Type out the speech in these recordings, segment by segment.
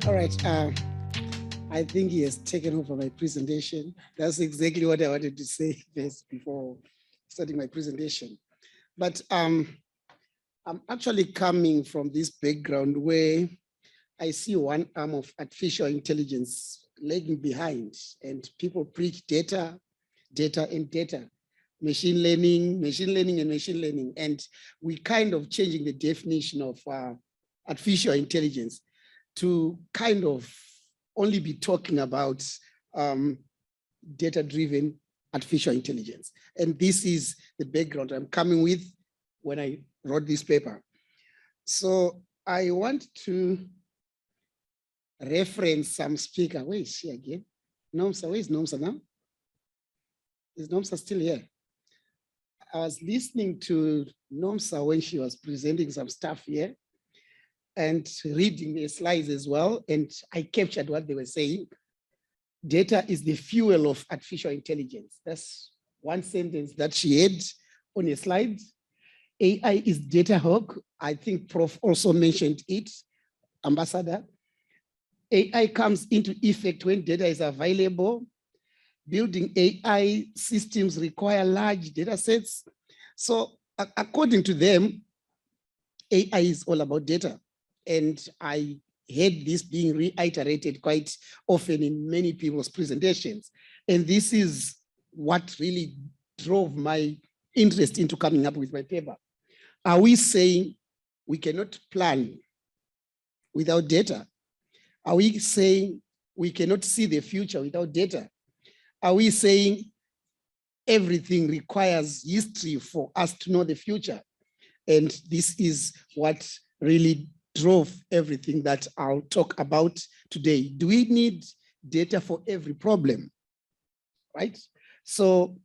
All right. I think he has taken over my presentation. That's exactly what I wanted to say first before starting my presentation. But I'm actually coming from this background where I see one arm of artificial intelligence lagging behind, and people preach data, data, and data, machine learning, and machine learning. And we kind of changing the definition of artificial intelligence to kind of only be talking about data-driven artificial intelligence. And this is the background I'm coming with when I wrote this paper. So I want to reference some speaker. Where is she again? Nomsa, where is Nomsa now? Is Nomsa still here? I was listening to Nomsa when she was presenting some stuff here and reading the slides as well. And I captured what they were saying. Data is the fuel of artificial intelligence. That's one sentence that she had on a slide. AI is data hog. I think Prof also mentioned it, Ambassador. AI comes into effect when data is available. Building AI systems require large data sets. So according to them, AI is all about data. And I heard this being reiterated quite often in many people's presentations. And this is what really drove my interest into coming up with my paper. Are we saying we cannot plan without data? Are we saying we cannot see the future without data? Are we saying everything requires history for us to know the future? And this is what really drove everything that I'll talk about today. Do we need data for every problem, right? So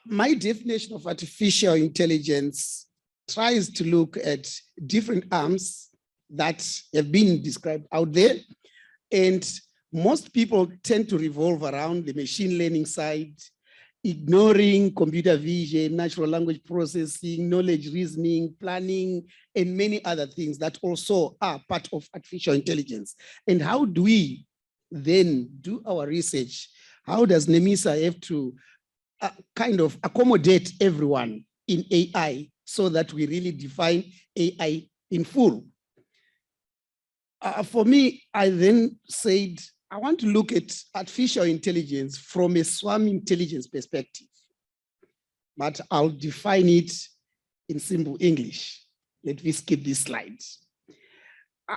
my definition of artificial intelligence tries to look at different arms that have been described out there. And most people tend to revolve around the machine learning side, ignoring computer vision, natural language processing, knowledge reasoning, planning, and many other things that also are part of artificial intelligence. And how do we then do our research? How does NEMISA have to kind of accommodate everyone in AI so that we really define AI in full? For me, I then said, I want to look at artificial intelligence from a swarm intelligence perspective, but I'll define it in simple English. Let me skip this slide.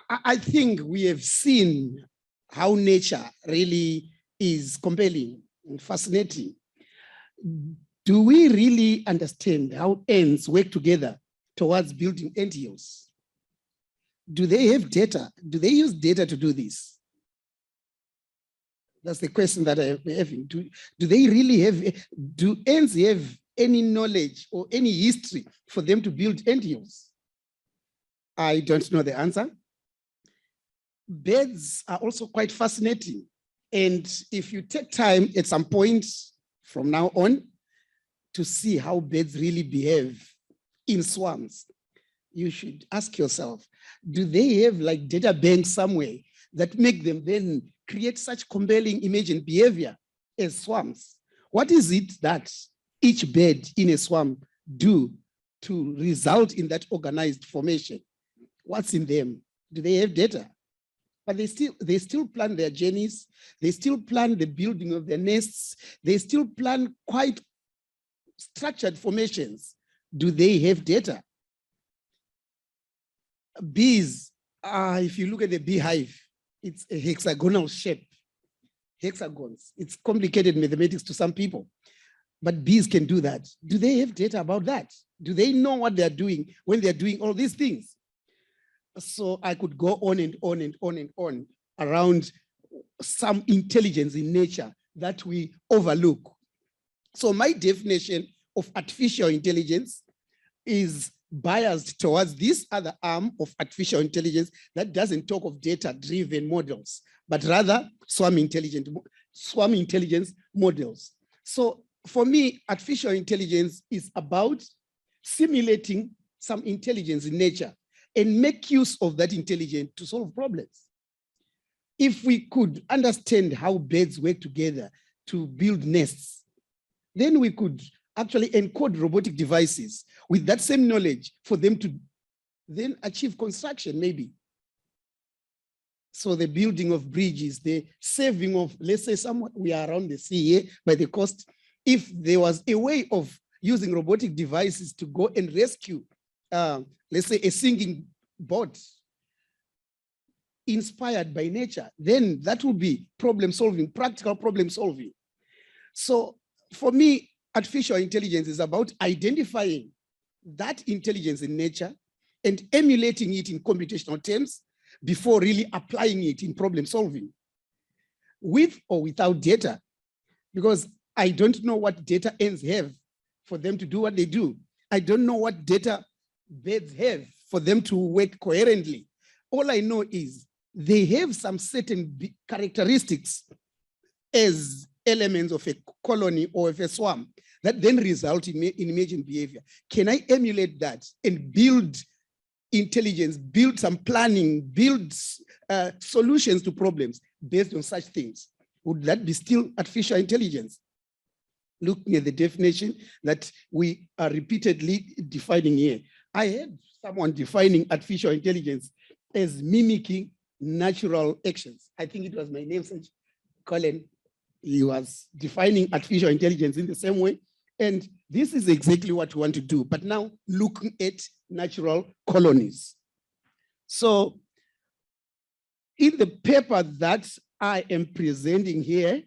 I think we have seen how nature really is compelling and fascinating. Do we really understand how ants work together towards building ant hills? Do they have data? Do they use data to do this? That's the question that I'm having. Do they really have, do ants have any knowledge or any history for them to build ant hills? I don't know the answer. Birds are also quite fascinating. And if you take time at some point from now on to see how birds really behave in swarms, you should ask yourself, do they have like data banks somewhere that make them then create such compelling image and behavior as swarms? What is it that each bird in a swarm do to result in that organized formation? What's in them? Do they have data? But they still plan their journeys. They still plan the building of their nests. They still plan quite structured formations. Do they have data? Bees, if you look at the beehive, it's a hexagonal shape, hexagons. It's complicated mathematics to some people, but bees can do that. Do they have data about that? Do they know what they're doing when they're doing all these things? So I could go on and on and on and on around some intelligence in nature that we overlook. So my definition of artificial intelligence is biased towards this other arm of artificial intelligence that doesn't talk of data-driven models, but rather swarm intelligence models. So for me, artificial intelligence is about simulating some intelligence in nature and make use of that intelligence to solve problems. If we could understand how birds work together to build nests, then we could actually encode robotic devices with that same knowledge for them to then achieve construction, maybe. So the building of bridges, the saving of, let's say we are around the sea here by the coast. If there was a way of using robotic devices to go and rescue, let's say a sinking boat inspired by nature, then that would be problem solving, practical problem solving. So for me, artificial intelligence is about identifying that intelligence in nature and emulating it in computational terms before really applying it in problem solving, with or without data, because I don't know what data ends have for them to do what they do. I don't know what data birds have for them to work coherently. All I know is they have some certain characteristics as elements of a colony or of a swarm that then result in emergent behavior. Can I emulate that and build intelligence, build some planning, build solutions to problems based on such things? Would that be still artificial intelligence? Looking at the definition that we are repeatedly defining here, I heard someone defining artificial intelligence as mimicking natural actions. I think it was my namesake, Colin. He was defining artificial intelligence in the same way. And this is exactly what we want to do, but now looking at natural colonies. So in the paper that I am presenting here,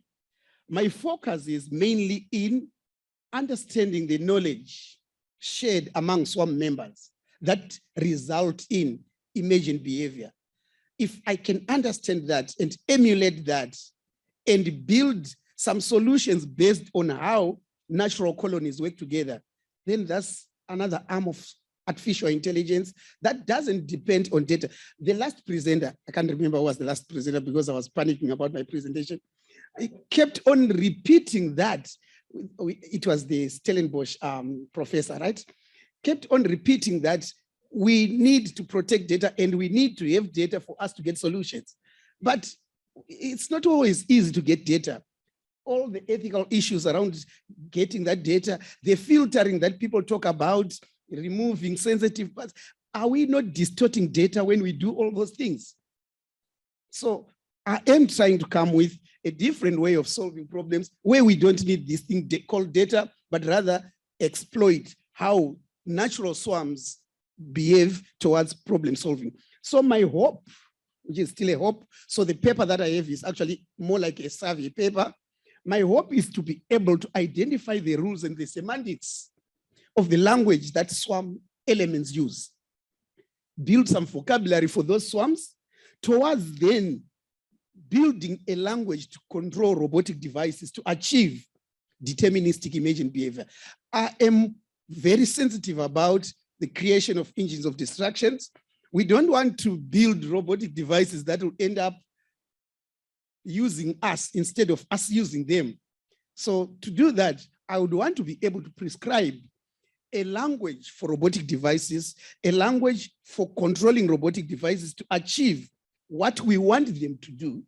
my focus is mainly in understanding the knowledge shared among swarm members that result in emergent behavior. If I can understand that and emulate that and build some solutions based on how natural colonies work together, then that's another arm of artificial intelligence that doesn't depend on data. The last presenter, I can't remember who was the last presenter because I was panicking about my presentation. I kept on repeating that. It was the Stellenbosch professor, right? Kept on repeating that we need to protect data and we need to have data for us to get solutions. But it's not always easy to get data. All the ethical issues around getting that data, the filtering that people talk about, removing sensitive parts. Are we not distorting data when we do all those things? So I am trying to come with a different way of solving problems where we don't need this thing called data, but rather exploit how natural swarms behave towards problem solving. So my hope, which is still a hope, so the paper that I have is actually more like a survey paper. My hope is to be able to identify the rules and the semantics of the language that swarm elements use, build some vocabulary for those swarms, towards then building a language to control robotic devices to achieve deterministic emergent behavior. I am very sensitive about the creation of engines of distractions. We don't want to build robotic devices that will end up using us instead of us using them. So to do that, I would want to be able to prescribe a language for robotic devices, a language for controlling robotic devices to achieve what we want them to do,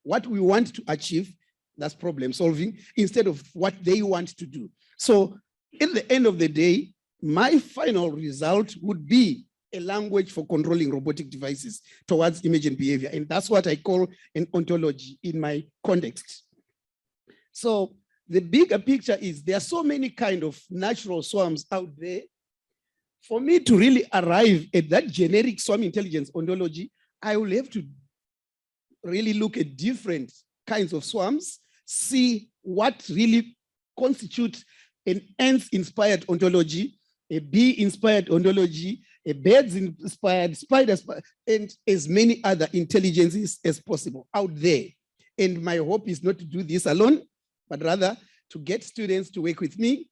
what we want to achieve, that's problem solving, instead of what they want to do. So at the end of the day, my final result would be a language for controlling robotic devices towards emergent behavior. And that's what I call an ontology in my context. So the bigger picture is there are so many kind of natural swarms out there. For me to really arrive at that generic swarm intelligence ontology, I will have to really look at different kinds of swarms, see what really constitutes an ants-inspired ontology, a bee-inspired ontology, a birds-inspired, spiders, and as many other intelligences as possible out there. And my hope is not to do this alone, but rather to get students to work with me.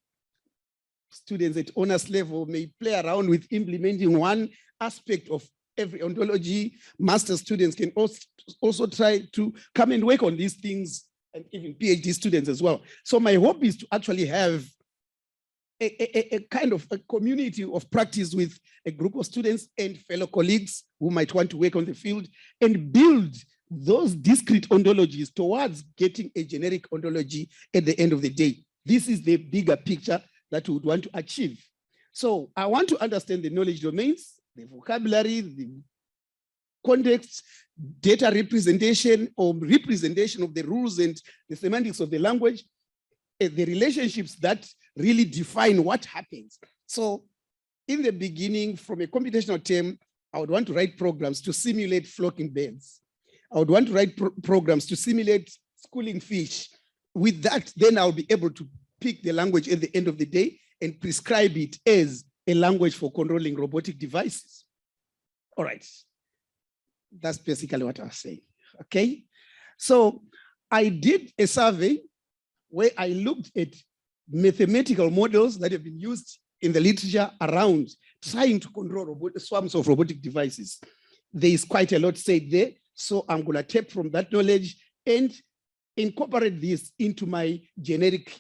Students at honors level may play around with implementing one aspect of every ontology. Master students can also try to come and work on these things, and even PhD students as well. So my hope is to actually have a kind of a community of practice with a group of students and fellow colleagues who might want to work on the field and build those discrete ontologies towards getting a generic ontology at the end of the day. This is the bigger picture that we would want to achieve. So I want to understand the knowledge domains, the vocabulary, the context, data representation or representation of the rules and the semantics of the language, the relationships that really define what happens. So in the beginning, from a computational term, I would want to write programs to simulate flocking birds. I would want to write programs to simulate schooling fish. With that, then I'll be able to pick the language at the end of the day and prescribe it as a language for controlling robotic devices. All right. That's basically what I was saying, okay? So I did a survey where I looked at mathematical models that have been used in the literature around trying to control swarms of robotic devices. There is quite a lot said there, so I'm gonna take from that knowledge and incorporate this into my generic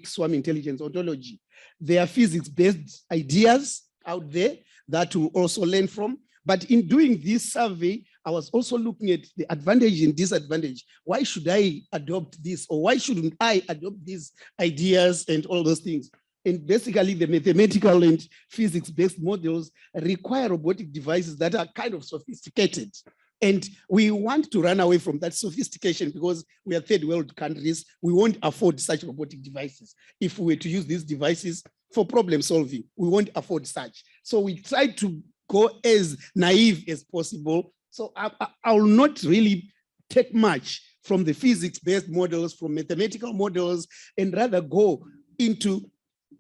swarm intelligence ontology. There are physics-based ideas out there that we'll also learn from. But in doing this survey, I was also looking at the advantage and disadvantage. Why should I adopt this, or why shouldn't I adopt these ideas and all those things? And basically, the mathematical and physics-based models require robotic devices that are kind of sophisticated. And we want to run away from that sophistication because we are third world countries. We won't afford such robotic devices. If we were to use these devices for problem solving, we won't afford such. So we try to go as naive as possible. So I will not really take much from the physics-based models, from mathematical models, and rather go into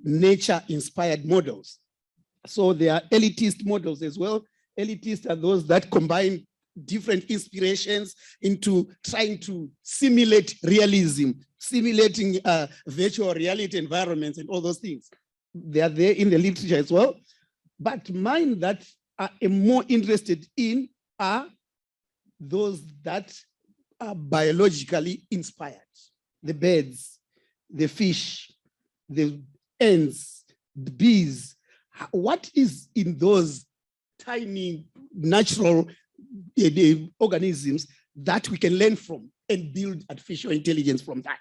nature-inspired models. So there are elitist models as well. Elitist are those that combine different inspirations into trying to simulate realism, simulating virtual reality environments and all those things. They are there in the literature as well. But mine that I am more interested in are those that are biologically inspired. The birds, the fish, the ants, the bees. What is in those tiny natural organisms that we can learn from and build artificial intelligence from that?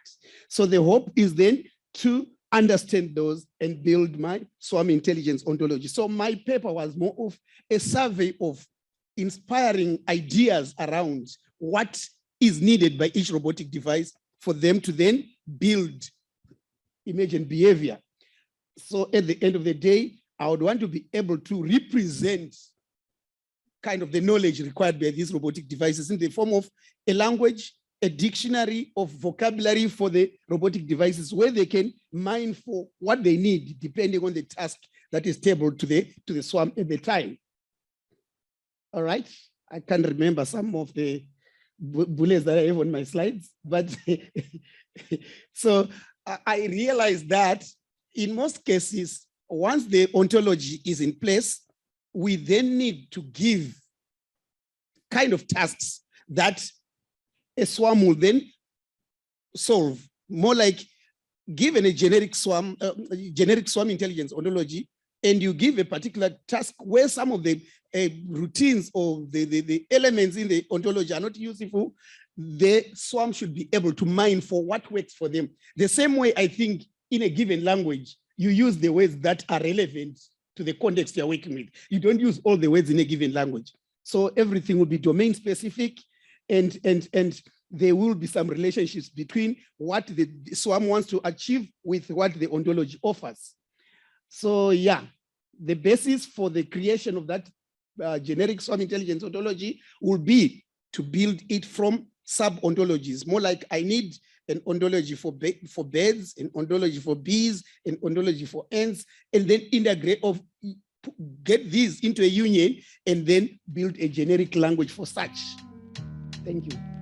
So the hope is then to understand those and build my swarm intelligence ontology. So my paper was more of a survey of inspiring ideas around what is needed by each robotic device for them to then build image and behavior. So at the end of the day, I would want to be able to represent kind of the knowledge required by these robotic devices in the form of a language, a dictionary of vocabulary for the robotic devices where they can mine for what they need depending on the task that is tabled to the swarm at the time. All right, I can't remember some of the bullets that I have on my slides, but so I realized that in most cases, once the ontology is in place, we then need to give kind of tasks that a swarm will then solve. More like given a generic swarm intelligence ontology, and you give a particular task where some of the routines or the elements in the ontology are not useful, the swarm should be able to mine for what works for them. The same way I think in a given language, you use the words that are relevant to the context you're working with. You don't use all the words in a given language. So everything will be domain specific, and there will be some relationships between what the swarm wants to achieve with what the ontology offers. So yeah, the basis for the creation of that generic swarm intelligence ontology will be to build it from sub-ontologies. More like I need an ontology for birds, an ontology for bees, an ontology for ants, and then integrate get these into a union and then build a generic language for such. Thank you.